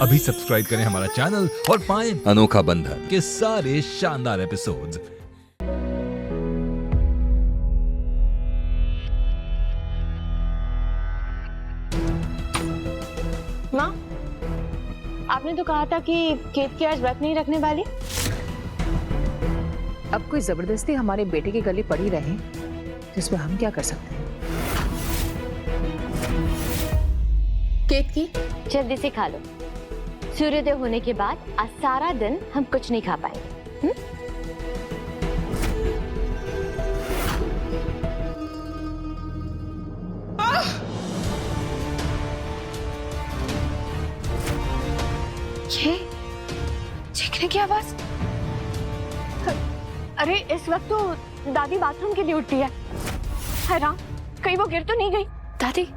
अभी सब्सक्राइब करें हमारा चैनल और पाएं अनोखा बंधन के सारे शानदार एपिसोड्स। माँ, आपने तो कहा था कि केत की आज व्रत नहीं रखने वाली। अब कोई जबरदस्ती हमारे बेटे के गले पड़ी रहे तो इसमें हम क्या कर सकते हैं? केत की जल्दी से खा लो। सूर्योदय होने के बाद आज सारा दिन हम कुछ नहीं खा पाएंगे। ये चीखने की आवाज। अरे इस वक्त तो दादी बाथरूम के लिए उठी है। है राम, कहीं वो गिर तो नहीं गई? दादी,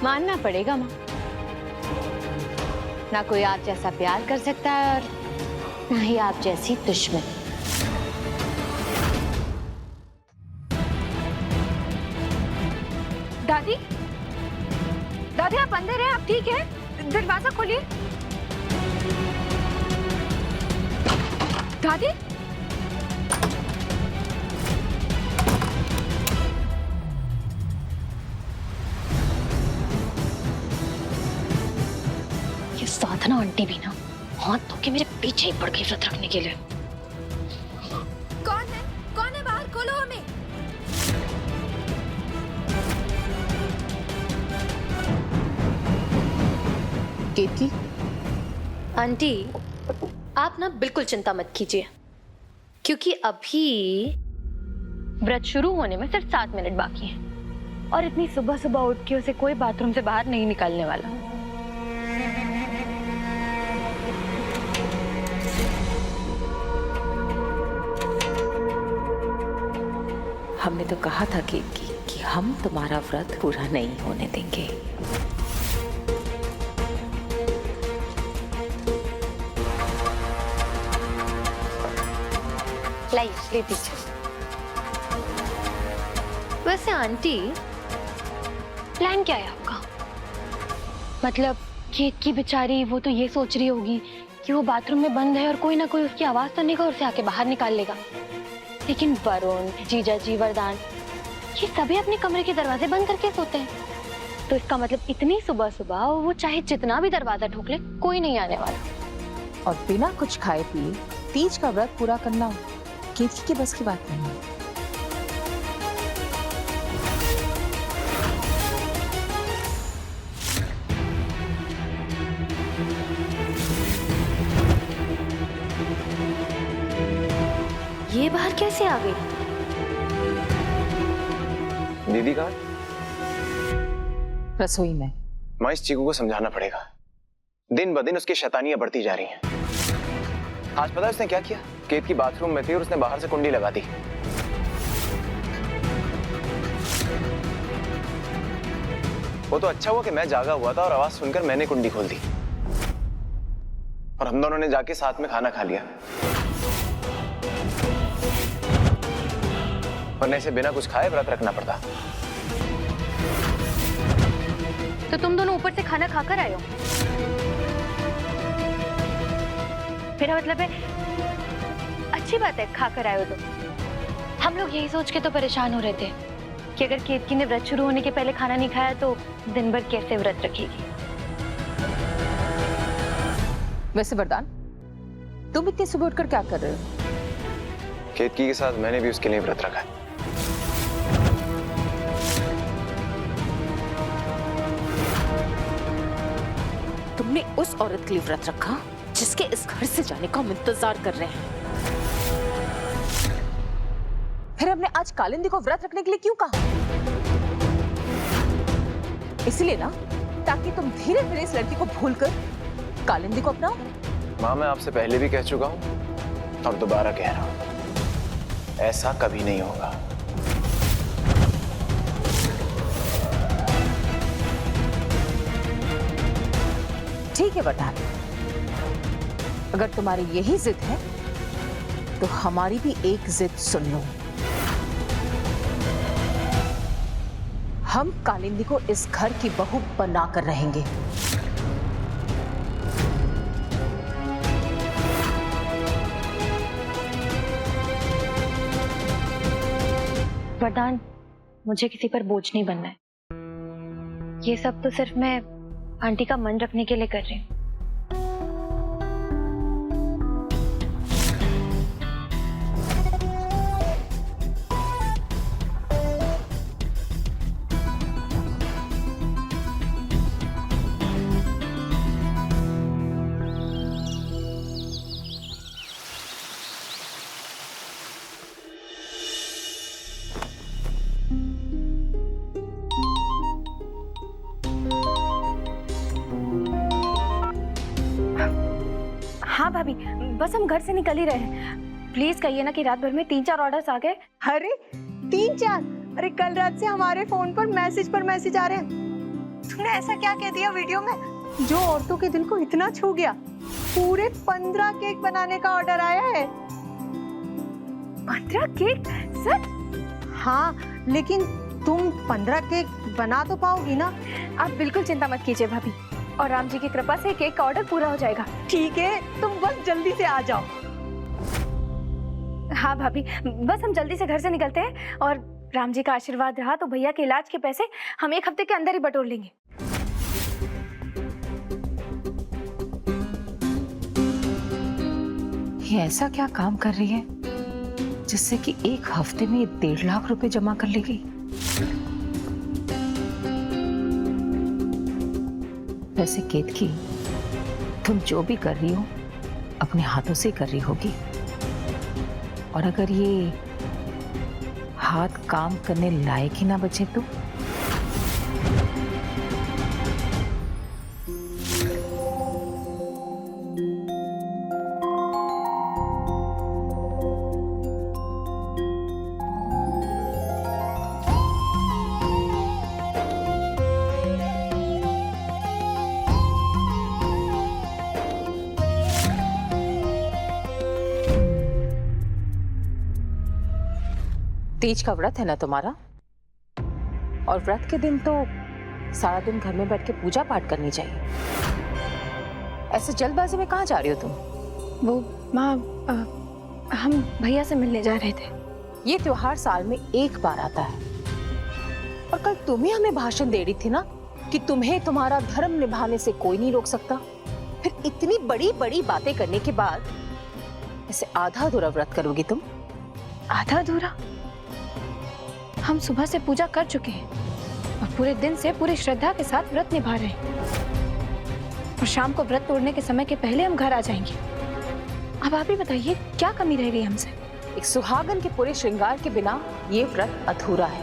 मानना पड़ेगा माँ, ना कोई आप जैसा प्यार कर सकता है और ना ही आप जैसी दुश्मन। दादी, दादी आप अंदर हैं? आप ठीक हैं? दरवाजा खोलिए। दादी, ये साधना आंटी भी ना हाथ धो के मेरे पीछे ही पड़ गई व्रत रखने के लिए। कौन है? कौन है बाहर? खोलो हमें। केत की, आंटी, आप ना बिल्कुल चिंता मत कीजिए, क्योंकि अभी व्रत शुरू होने में सिर्फ 7 मिनट बाकी हैं और इतनी सुबह सुबह उठ के उसे कोई बाथरूम से बाहर नहीं निकालने वाला। हमने तो कहा था केत की कि हम तुम्हारा व्रत पूरा नहीं होने देंगे। लाइए, ले दीजिए। वैसे आंटी, प्लान क्या है आपका? मतलब केत की बेचारी, वो तो ये सोच रही होगी कि वो बाथरूम में बंद है और कोई ना कोई उसकी आवाज सुनेगा और उसे आके बाहर निकाल लेगा। लेकिन वरुण, जीजा जी, वरदान, ये सभी अपने कमरे के दरवाजे बंद करके सोते हैं, तो इसका मतलब इतनी सुबह सुबह वो चाहे जितना भी दरवाजा ठोक ले, कोई नहीं आने वाला। और बिना कुछ खाए पिए तीज का व्रत पूरा करना केत की बस की बात नहीं है। ये बाहर कैसे आ गई? दीदी कहाँ? रसोई में। माँ, इस चीकू को समझाना पड़ेगा। दिन ब दिन उसकी शैतानियां बढ़ती जा रही हैं। आज पता है उसने क्या किया? केत की बाथरूम में थी और उसने बाहर से कुंडी लगा दी। वो तो अच्छा हुआ कि मैं जागा हुआ था और आवाज सुनकर मैंने कुंडी खोल दी और हम दोनों ने जाके साथ में खाना खा लिया, वरना इसे बिना कुछ खाए व्रत रखना पड़ता। तो तुम दोनों ऊपर से खाना खाकर आए हो? मेरा मतलब है, अच्छी बात है खाकर आए हो तो। हम लोग यही सोच के तो परेशान हो रहे थे कि अगर केतकी ने व्रत शुरू होने के पहले खाना नहीं खाया तो दिन भर कैसे व्रत रखेगी। वैसे वरदान, तुम इतनी सुबह उठकर क्या कर रहे हो? केतकी के साथ मैंने भी उसके लिए व्रत रखा है। तुमने उस औरत के लिए व्रत रखा जिसके इस घर से जाने का हम इंतजार कर रहे हैं। फिर हमने आज कालिंदी को व्रत रखने के लिए क्यों कहा? इसलिए ना, ताकि तुम धीरे धीरे इस लड़की को भूलकर कालिंदी को अपनाओ। माँ, मैं आपसे पहले भी कह चुका हूँ और दोबारा कह रहा हूँ, ऐसा कभी नहीं होगा। ठीक है वरदान, अगर तुम्हारी यही जिद है तो हमारी भी एक जिद सुन लो। हम कालिंदी को इस घर की बहू बनाकर रहेंगे। वरदान, मुझे किसी पर बोझ नहीं बनना है। ये सब तो सिर्फ मैं आंटी का मन रखने के लिए कर रही हूँ। हाँ भाभी, बस हम घर से निकल ही रहे हैं। प्लीज कहिए ना कि रात भर में 3-4 ऑर्डर्स आ गए। अरे 3-4? अरे कल रात से हमारे फोन पर मैसेज आ रहे हैं। तूने ऐसा क्या कह दिया वीडियो में जो औरतों के दिल को इतना छू गया? पूरे 15 केक बनाने का ऑर्डर आया है। 15 केक? सच? हाँ, लेकिन तुम 15 केक बना तो पाओगी ना? आप बिल्कुल चिंता मत कीजिए भाभी, और राम जी की कृपा से केक का ऑर्डर पूरा हो जाएगा। ठीक है, तुम बस जल्दी से आ जाओ। हाँ भाभी, बस हम जल्दी से घर से निकलते हैं, और राम जी का आशीर्वाद रहा तो भैया के इलाज के पैसे हम 1 हफ्ते के अंदर ही बटोर लेंगे। ये ऐसा क्या काम कर रही है जिससे कि 1 हफ्ते में 1.5 लाख रुपए जमा कर लेगी? वैसे केतकी, तुम जो भी कर रही हो अपने हाथों से कर रही होगी, और अगर ये हाथ काम करने लायक ही ना बचे तो? तीज का व्रत है ना तुम्हारा, और व्रत के दिन तो सारा दिन घर में बैठ के पूजा पाठ करनी चाहिए। ऐसे जल्दबाजी में कहाँ जा रही हो तुम? वो माँ, हम भैया से मिलने जा रहे थे। ये त्योहार साल में 1 बार आता है, और कल तुम ही हमें भाषण दे रही थी ना कि तुम्हें तुम्हारा धर्म निभाने से कोई नहीं रोक सकता। फिर इतनी बड़ी बड़ी बातें करने के बाद ऐसे आधा अधूरा व्रत करोगी तुम? आधा अधूरा? हम सुबह से पूजा कर चुके हैं और पूरे दिन से पूरी श्रद्धा के साथ व्रत निभा रहे हैं, और शाम को व्रत तोड़ने के समय के पहले हम घर आ जाएंगे। अब आप ही बताइए, क्या कमी रह रही है हमसे? एक सुहागन के पूरे श्रृंगार के बिना ये व्रत अधूरा है।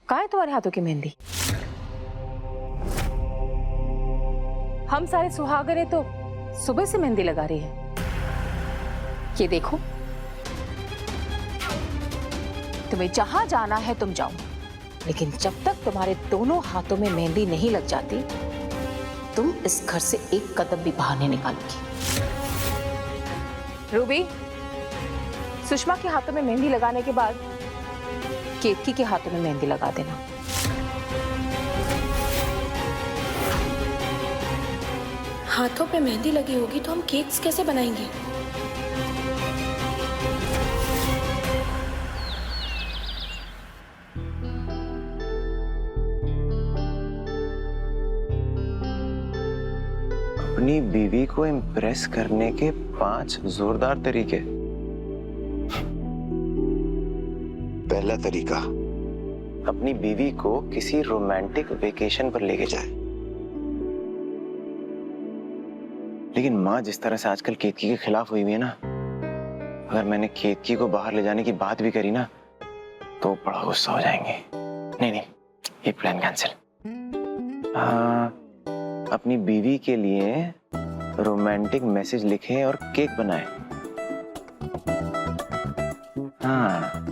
कहाँ है तुम्हारे हाथों की मेहंदी? हम सारे सुहागने तो सुबह से मेहंदी लगा रही है। ये देखो, तुम्हें जहां जाना है तुम जाओ, लेकिन जब तक तुम्हारे दोनों हाथों में मेहंदी नहीं लग जाती, तुम इस घर से एक कदम भी बाहर नहीं निकालोगी। रूबी, सुषमा के हाथों में मेहंदी लगाने के बाद केतकी के हाथों में मेहंदी लगा देना। हाथों पे मेहंदी लगी होगी तो हम केक्स कैसे बनाएंगे? अपनी बीवी को इम्प्रेस करने के 5 जोरदार तरीके। पहला तरीका, अपनी बीवी को किसी रोमांटिक वेकेशन पर लेके जाए। लेकिन माँ जिस तरह से आजकल केतकी के खिलाफ हुई है ना, अगर मैंने केतकी को बाहर ले जाने की बात भी करी ना तो बड़ा गुस्सा हो जाएंगे। नहीं, ये प्लान कैंसिल। अपनी बीवी के लिए रोमांटिक मैसेज लिखें और केक बनाएं। हाँ,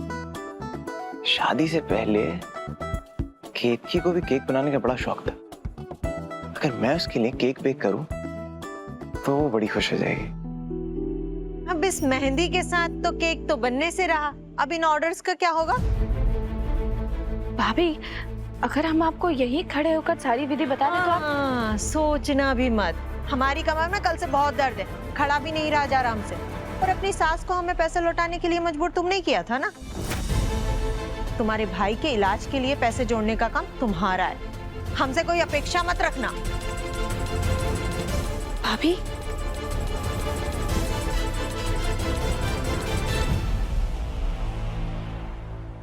शादी से पहले केतकी को भी केक बनाने का बड़ा शौक था। अगर मैं उसके लिए केक बेक करूं तो वो बड़ी खुश हो जाएगी। अब इस मेहंदी के साथ तो केक तो बनने से रहा, अब इन ऑर्डर्स का क्या होगा? भाभी, अगर हम आपको यहीं खड़े होकर सारी विधि बता दें तो आप सोचना भी मत। हमारी कमर में कल से बहुत दर्द है, खड़ा भी नहीं रहा जा रहा हमसे। और अपनी सास को हमें पैसे लौटाने के लिए मजबूर तुम नहीं किया था ना? तुम्हारे भाई के इलाज के लिए पैसे जोड़ने का काम तुम्हारा है, हमसे कोई अपेक्षा मत रखना। भाभी,